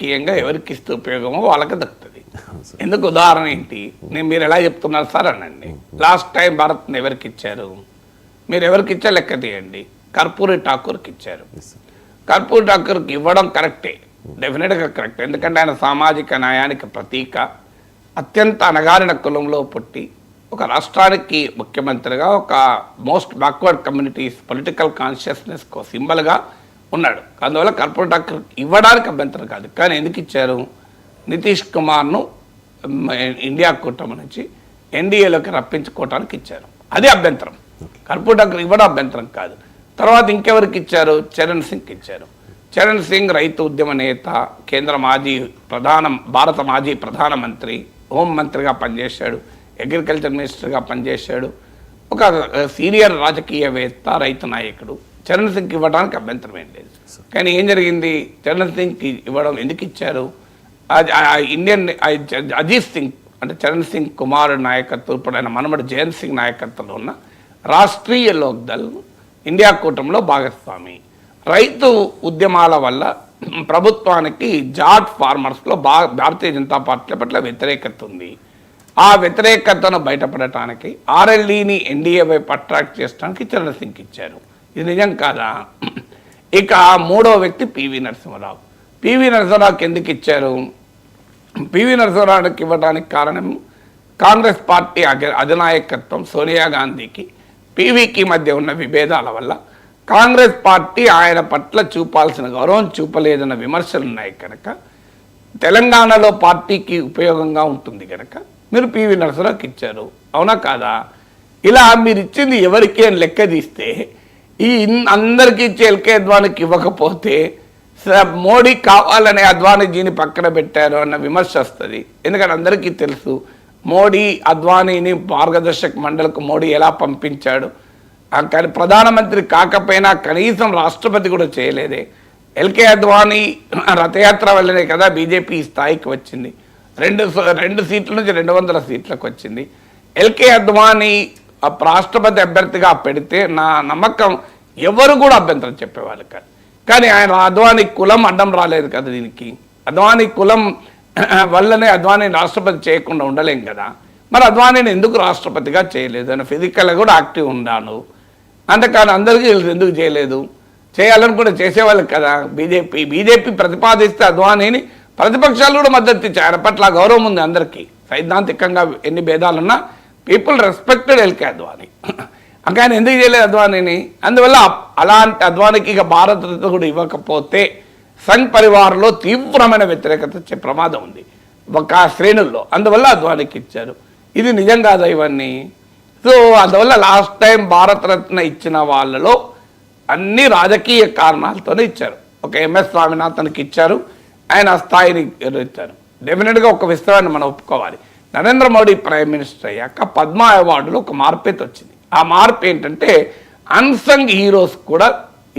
రాజకీయంగా ఎవరికి ఇస్తే ఉపయోగమో వాళ్ళకి దక్కుతుంది. ఎందుకు ఉదాహరణ ఏంటి, మీరు ఎలా చెప్తున్నారు సార్ అనండి. లాస్ట్ టైం భారత్ని ఎవరికి ఇచ్చారు, మీరు ఎవరికి ఇచ్చా లెక్క తీయండి. కర్పూరి ఠాకూర్కి ఇచ్చారు. కర్పూరి ఠాకూర్కి ఇవ్వడం కరెక్టే, డెఫినెట్గా కరెక్ట్. ఎందుకంటే ఆయన సామాజిక న్యాయానికి ప్రతీక, అత్యంత అణగారిన కులంలో పుట్టి ఒక రాష్ట్రానికి ముఖ్యమంత్రిగా ఒక మోస్ట్ బ్యాక్వర్డ్ కమ్యూనిటీస్ పొలిటికల్ కాన్షియస్నెస్కు సింబల్గా ఉన్నాడు. అందువల్ల కర్పూరి ఠాకూర్ ఇవ్వడానికి అభ్యంతరం కాదు. కానీ ఎందుకు ఇచ్చారు, నితీష్ కుమార్ను ఇండియా కూటమి నుంచి ఎన్డీఏలోకి రప్పించుకోవటానికి ఇచ్చారు. అదే అభ్యంతరం. కర్పూరి ఠాకూర్ ఇవ్వడం అభ్యంతరం కాదు. తర్వాత ఇంకెవరికి ఇచ్చారు, చరణ్ సింగ్కి ఇచ్చారు. చరణ్ సింగ్ రైతు ఉద్యమ నేత, కేంద్ర భారత మాజీ ప్రధానమంత్రి, హోంమంత్రిగా పనిచేశాడు, అగ్రికల్చర్ మినిస్టర్గా పనిచేశాడు, ఒక సీనియర్ రాజకీయవేత్త, రైతు నాయకుడు. చరణ్ సింగ్కి ఇవ్వడానికి అభ్యంతరం ఏం లేదు. కానీ ఏం జరిగింది, చరణ్ సింగ్కి ఇవ్వడం ఎందుకు ఇచ్చారు, ఇండియన్ అజిత్ సింగ్ అంటే చరణ్ సింగ్ కుమారుడు నాయకత్వం, ఇప్పుడు ఆయన మనమడు జయంత్ సింగ్ నాయకత్వంలో ఉన్న రాష్ట్రీయ లోక్దల్ ఇండియా కూటమిలో భాగస్వామి. రైతు ఉద్యమాల వల్ల ప్రభుత్వానికి జాట్ ఫార్మర్స్లో భారతీయ జనతా పార్టీ పట్ల వ్యతిరేకత ఉంది. ఆ వ్యతిరేకతను బయటపడటానికి ఆర్ఎల్డీని ఎన్డీఏ వైపు అట్రాక్ట్ చేయడానికి చరణ్ సింగ్కి ఇచ్చారు. ఇది నిజం కాదా? ఇక మూడో వ్యక్తి పివి నరసింహరావు. పివి నరసింహరావుకి ఎందుకు ఇచ్చారు, పివి నరసింహరావుకి ఇవ్వడానికి కారణం కాంగ్రెస్ పార్టీ అధినాయకత్వం సోనియా గాంధీకి పివికి మధ్య ఉన్న విభేదాల వల్ల కాంగ్రెస్ పార్టీ ఆయన పట్ల చూపాల్సిన గౌరవం చూపలేదన్న విమర్శలు ఉన్నాయి కనుక, తెలంగాణలో పార్టీకి ఉపయోగంగా ఉంటుంది కనుక మీరు పివి నరసింహరావుకి ఇచ్చారు. అవునా కాదా? ఇలా మీరు ఇచ్చింది ఎవరికి అని లెక్క తీస్తే ఈ అందరికీ ఇచ్చే ఎల్కే అద్వానీకి ఇవ్వకపోతే మోడీ కావాలనే అద్వానీజీని పక్కన పెట్టారు అన్న విమర్శ వస్తుంది. ఎందుకంటే అందరికీ తెలుసు మోడీ అద్వానీని మార్గదర్శక మండలికి మోడీ ఎలా పంపించాడు. కానీ ప్రధానమంత్రి కాకపోయినా కనీసం రాష్ట్రపతి కూడా చేయలేదే. ఎల్కే అద్వానీ రథయాత్ర వల్లనే కదా బీజేపీ ఈ స్థాయికి వచ్చింది. రెండు సీట్ల నుంచి 200 సీట్లకు వచ్చింది. ఎల్కే అద్వానీ రాష్ట్రపతి అభ్యర్థిగా పెడితే నా నమ్మకం ఎవరు కూడా అభ్యంతరం చెప్పేవాళ్ళు కాదు. కానీ ఆయన అద్వానీ కులం అడ్డం రాలేదు కదా దీనికి. అద్వానీ కులం వల్లనే అద్వానీ రాష్ట్రపతి చేయకుండా ఉండలేం కదా. మరి అద్వానీని ఎందుకు రాష్ట్రపతిగా చేయలేదు, అని ఫిజికల్గా కూడా యాక్టివ్ ఉన్నాను. అంతేకాదు అందరికీ ఎందుకు చేయలేదు, చేయాలని కూడా చేసేవాళ్ళు కదా. బీజేపీ ప్రతిపాదిస్తే అద్వానీని ప్రతిపక్షాలు కూడా మద్దతు ఇచ్చాయి. ఆయన పట్ల గౌరవం ఉంది అందరికీ. సైద్ధాంతికంగా ఎన్ని భేదాలున్నా పీపుల్ రెస్పెక్టెడ్ ఎల్కే అద్వానీ. ఆయన ఎందుకు చేయలేదు అద్వానీని? అందువల్ల అలాంటి అద్వానీకి ఇక భారతరత్న కూడా ఇవ్వకపోతే సంఘ్ పరివార్లో తీవ్రమైన వ్యతిరేకత వచ్చే ప్రమాదం ఉంది ఒక శ్రేణుల్లో. అందువల్ల అద్వానీకి ఇచ్చారు. ఇది నిజం కాదా ఇవన్నీ? సో అందువల్ల లాస్ట్ టైం భారతరత్న ఇచ్చిన వాళ్ళలో అన్ని రాజకీయ కారణాలతోనే ఇచ్చారు. ఒక ఎంఎస్ స్వామినాథన్కి ఇచ్చారు, ఆయన ఆ స్థాయిని ఇచ్చారు. డెఫినెట్గా ఒక విషయాన్ని మనం ఒప్పుకోవాలి. నరేంద్ర మోడీ ప్రైమ్ మినిస్టర్ అయ్యాక పద్మ అవార్డులో ఒక మార్పేత వచ్చింది. ఆ మార్పు ఏంటంటే అన్సంగ్ హీరోస్ కూడా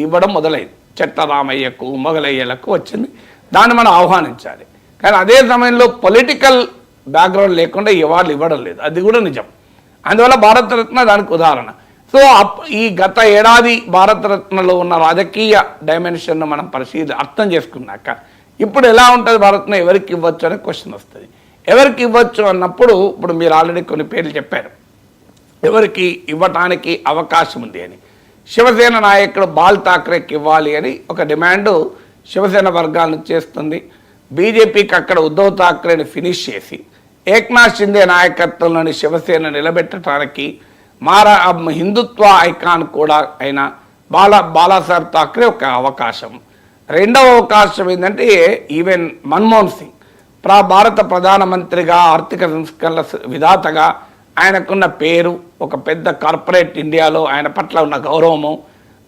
ఇవ్వడం మొదలైంది. చెట్టరామయ్యకు, మొగలయ్యలకు వచ్చింది. దాన్ని మనం ఆహ్వానించాలి. కానీ అదే సమయంలో పొలిటికల్ బ్యాక్గ్రౌండ్ లేకుండా ఈ అవార్డులు ఇవ్వడం లేదు, అది కూడా నిజం. అందువల్ల భారతరత్న దానికి ఉదాహరణ. సో ఈ గత ఏడాది భారతరత్నలో ఉన్న రాజకీయ డైమెన్షన్ను మనం అర్థం చేసుకున్నాక ఇప్పుడు ఎలా ఉంటుంది భారత్న, ఎవరికి ఇవ్వచ్చు అనే క్వశ్చన్ వస్తుంది. ఎవరికి ఇవ్వచ్చు అన్నప్పుడు ఇప్పుడు మీరు ఆల్రెడీ కొన్ని పేర్లు చెప్పారు ఎవరికి ఇవ్వటానికి అవకాశం ఉంది అని. శివసేన నాయకుడు బాల్ ఠాక్రేకి ఇవ్వాలి అని ఒక డిమాండు శివసేన వర్గాలను చేస్తుంది. బీజేపీకి అక్కడ ఉద్ధవ్ ఠాక్రేని ఫినిష్ చేసి ఏక్నాథ్ షిండే నాయకత్వంలోని శివసేన నిలబెట్టడానికి హిందుత్వ ఐకాన్ కూడా అయిన బాలాసాహెబ్ ఠాక్రే ఒక అవకాశం. రెండవ అవకాశం ఏంటంటే ఈవెన్ మన్మోహన్ సింగ్ భారత ప్రధానమంత్రిగా, ఆర్థిక సంస్కరణల విధాతగా ఆయనకున్న పేరు, ఒక పెద్ద కార్పొరేట్ ఇండియాలో ఆయన పట్ల ఉన్న గౌరవము,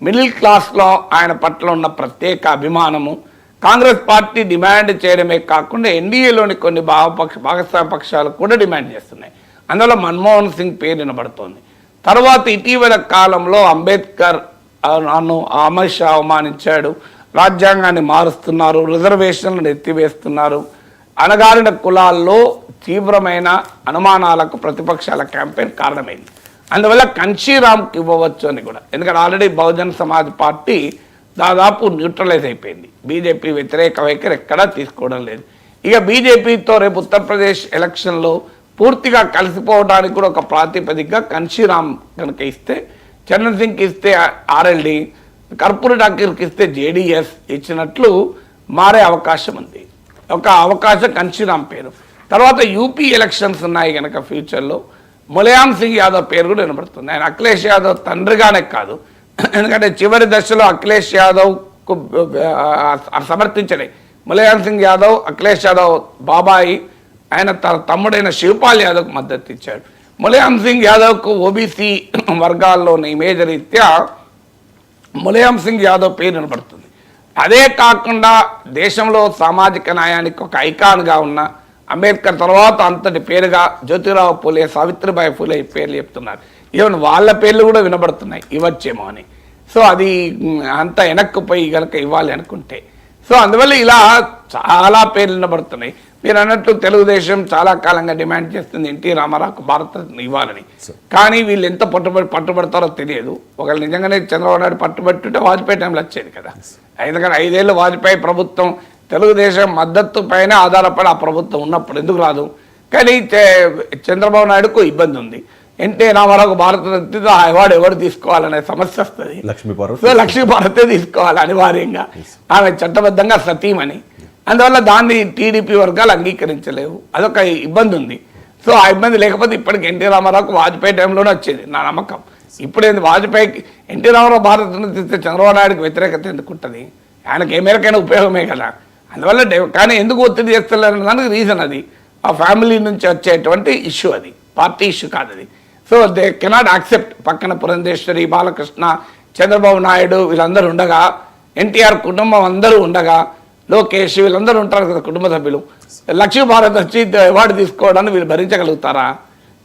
మిడిల్ క్లాస్లో ఆయన పట్ల ఉన్న ప్రత్యేక అభిమానము, కాంగ్రెస్ పార్టీ డిమాండ్ చేయడమే కాకుండా ఎన్డీఏలోని కొన్ని భాగస్వామ్య పక్షాలు కూడా డిమాండ్ చేస్తున్నాయి. అందువల్ల మన్మోహన్ సింగ్ పేరు వినబడుతోంది. తర్వాత ఇటీవల కాలంలో అంబేద్కర్ అమిత్ షా అవమానించాడు, రాజ్యాంగాన్ని మారుస్తున్నారు, రిజర్వేషన్లను ఎత్తివేస్తున్నారు, అణగారిన కులాల్లో తీవ్రమైన అనుమానాలకు ప్రతిపక్షాల క్యాంపెయిన్ కారణమైంది. అందువల్ల కన్షీరామ్కి ఇవ్వవచ్చు అని కూడా. ఎందుకంటే ఆల్రెడీ బహుజన్ సమాజ్ పార్టీ దాదాపు న్యూట్రలైజ్ అయిపోయింది. బీజేపీ వ్యతిరేక వైఖరి ఎక్కడా తీసుకోవడం లేదు. ఇక బీజేపీతో రేపు ఉత్తరప్రదేశ్ ఎలక్షన్లో పూర్తిగా కలిసిపోవడానికి కూడా ఒక ప్రాతిపదికగా కన్షీరామ్ కనుక ఇస్తే, చరణ్ సింగ్కి ఇస్తే ఆర్ఎల్డి, కర్పూరి ఠాకూర్కి ఇస్తే జేడీఎస్ ఇచ్చినట్లు మారే అవకాశం ఉంది. ఒక అవకాశం కన్షీరామ్ పేరు. తర్వాత యూపీ ఎలక్షన్స్ ఉన్నాయి కనుక ఫ్యూచర్లో ములాయం సింగ్ యాదవ్ పేరు కూడా వినబడుతుంది. ఆయన అఖిలేష్ యాదవ్ తండ్రిగానే కాదు, ఎందుకంటే చివరి దశలో అఖిలేష్ యాదవ్కు సమర్థించడే ములాయం సింగ్ యాదవ్, అఖిలేష్ యాదవ్ బాబాయి, ఆయన తమ్ముడైన శివపాల్ యాదవ్కు మద్దతు ఇచ్చాడు. ములాయం సింగ్ యాదవ్కు ఓబీసీ వర్గాల్లోని ఇమేజ్ రీత్యా ములాయం సింగ్ యాదవ్ పేరు వినబడుతుంది. అదే కాకుండా దేశంలో సామాజిక న్యాయానికి ఒక ఐకాన్గా ఉన్న అంబేద్కర్ తర్వాత అంతటి పేరుగా జ్యోతిరావు పూలే, సావిత్రిబాయి పూలే పేర్లు చెప్తున్నారు. ఈవెన్ వాళ్ళ పేర్లు కూడా వినబడుతున్నాయి ఇవ్వచ్చేమో అని. సో అది అంత వెనక్కిపోయి కనుక ఇవ్వాలి అనుకుంటే, సో అందువల్ల ఇలా చాలా పేర్లు వినబడుతున్నాయి. మీరు అన్నట్టు తెలుగుదేశం చాలా కాలంగా డిమాండ్ చేస్తుంది ఎన్టీ రామారావుకు భారతరత్న ఇవ్వాలని. కానీ వీళ్ళు ఎంత పట్టుబడతారో తెలియదు. ఒకళ్ళు నిజంగానే చంద్రబాబు నాయుడు పట్టుబట్టుంటే వాజ్పేయి టైంలో వచ్చేది కదా. ఎందుకంటే 5 ఏళ్ళు వాజ్పేయి ప్రభుత్వం తెలుగుదేశం మద్దతు పైన ఆధారపడి ఆ ప్రభుత్వం ఉన్నప్పుడు ఎందుకు రాదు. కానీ చంద్రబాబు నాయుడుకు ఇబ్బంది ఉంది. ఎన్టీ రామారావుకు భారతరత్న అవార్డు ఎవరు తీసుకోవాలనే సమస్య వస్తుంది. సో లక్ష్మీపార్వతే తీసుకోవాలి అనివార్యంగా. ఆమె చట్టబద్ధంగా సతీమణి. అందువల్ల దాన్ని టీడీపీ వర్గాలు అంగీకరించలేవు. అదొక ఇబ్బంది ఉంది. సో ఆ ఇబ్బంది లేకపోతే ఇప్పటికి ఎన్టీ రామారావుకు వాజ్పేయి టైంలోనే వచ్చేది నా నమ్మకం. ఇప్పుడేంది వాజ్పేయికి ఎన్టీ రామారావు భారతరత్న తీస్తే చంద్రబాబు నాయుడుకి వ్యతిరేకత ఎందుకు ఉంటుంది? ఆయనకి ఏ మేరకైనా ఉపయోగమే కదా. అందువల్ల కానీ ఎందుకు ఒత్తిడి చేస్తలేరు దానికి రీజన్ అది ఆ ఫ్యామిలీ నుంచి వచ్చేటువంటి ఇష్యూ, అది పార్టీ ఇష్యూ కాదు అది. So they cannot accept. పక్కన పురంధేశ్వరి, బాలకృష్ణ, చంద్రబాబు నాయుడు వీళ్ళందరూ ఉండగా, ఎన్టీఆర్ కుటుంబం అందరూ ఉండగా, లోకేష్ వీళ్ళందరూ ఉంటారు కదా కుటుంబ సభ్యులు, లక్ష్మీభారత్ వచ్చి అవార్డు తీసుకోవడానికి వీళ్ళు భరించగలుగుతారా?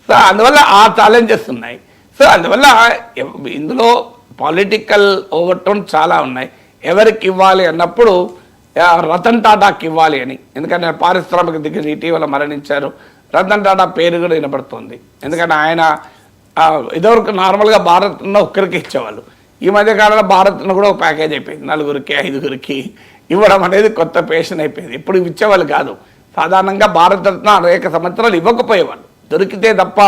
సో అందువల్ల ఆ ఛాలెంజెస్ ఉన్నాయి. సో అందువల్ల ఇందులో పొలిటికల్ ఓవర్టోన్ చాలా ఉన్నాయి. ఎవరికి ఇవ్వాలి అన్నప్పుడు రతన్ టాటాకి ఇవ్వాలి అని, ఎందుకంటే పారిశ్రామిక దిగ్గజం ఇటీవల మరణించారు. రతన్ టాటా పేరు కూడా వినపడుతుంది. ఎందుకంటే ఆయన ఇదివరకు నార్మల్గా భారత్న ఒక్కరికి ఇచ్చేవాళ్ళు. ఈ మధ్య కాలంలో భారత్న కూడా ఒక ప్యాకేజ్ అయిపోయింది, 4గురికి 5గురికి ఇవ్వడం అనేది కొత్త పేషన్ అయిపోయింది. ఇప్పుడు ఇచ్చేవాళ్ళు కాదు. సాధారణంగా భారతరత్న అనేక సంవత్సరాలు ఇవ్వకపోయేవాళ్ళు, దొరికితే తప్ప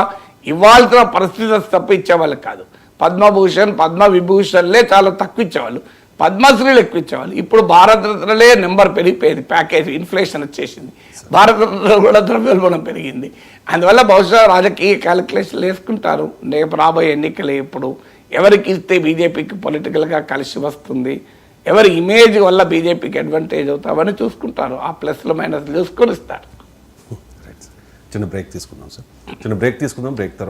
ఇవ్వాల్సిన పరిస్థితి తప్ప ఇచ్చేవాళ్ళు కాదు. పద్మభూషణ్, పద్మవిభూషణ్లే చాలా తక్కువ ఇచ్చేవాళ్ళు, పద్మశ్రీలు ఎక్కువ ఇచ్చేవాళ్ళు. ఇప్పుడు భారతరత్నలే నెంబర్ పెరిగిపోయింది, ప్యాకేజ్ ఇన్ఫ్లేషన్ వచ్చేసింది, భారతరత్న కూడా ద్రవ్యోల్బణం పెరిగింది. అందువల్ల బహుశా రాజకీయ క్యాలిక్యులేషన్లు వేసుకుంటారు. రేపు రాబోయే ఎన్నికలు ఇప్పుడు ఎవరికి ఇస్తే బీజేపీకి పొలిటికల్గా కలిసి వస్తుంది, ఎవరి ఇమేజ్ వల్ల బీజేపీకి అడ్వాంటేజ్ అవుతామని చూసుకుంటారు. ఆ ప్లస్లు మైనస్లు చూసుకొని ఇస్తారు. చిన్న బ్రేక్ తీసుకుందాం సార్. బ్రేక్ తర్వాత